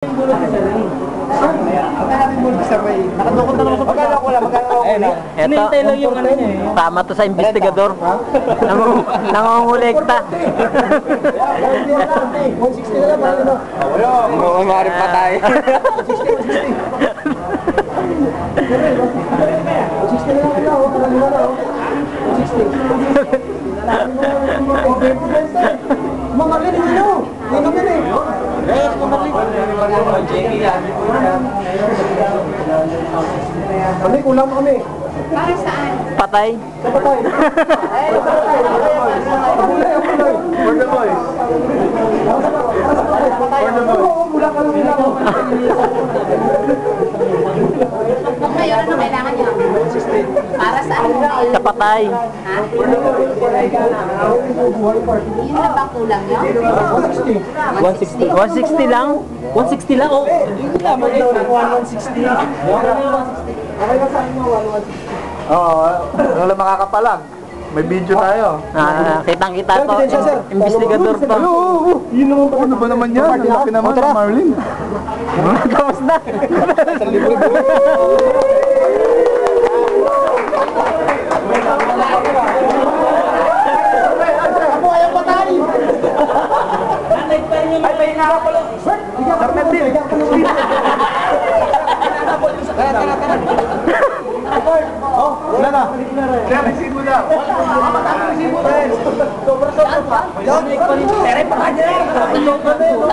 Nakadukot na naman sa pagkala ko lang, magkano ako lang. Hinihintay lang yung ano niya eh. Tama to sa investigador. Nangungulekta. 160 na lang, parang ano. Oo, maaaring patay. 160 na lang ako, parang ano na, 160. Mga rin, ano? Hindi naman eh. Yes, mga rin. Kami, kulang kami. Para saan? Patay. Sa patay. Kulay, kulay. For the boy. Kulang ka lang nila ako. Ngayon, ano kailangan niyo? Para saan? Sa patay. Ha? Yun na ba kulang niyo? 160. 160 lang? 160 lang? Oh. Tama daw ng 160. Okay ba sa inyo 160? Oo, wala makakapalag. May video tayo. Kitang-kita to. Investigador to. Yun naman pa. Ano ba naman yan? Ang laki naman ng Marlin. Tapos na. Ay, pahinga ka pala. Sarnandil. Tara. Oh, wala na. Kaya receive mo na.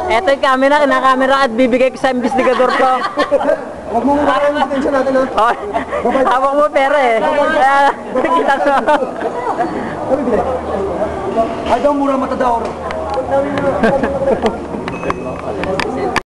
Ito yung camera, kinakamera at bibigay ko sa investigador to. Huwag mo muna yung attention natin ha. Oh, hawak mo pera eh. Kaya nakikita ko. Ay, daw mura matador.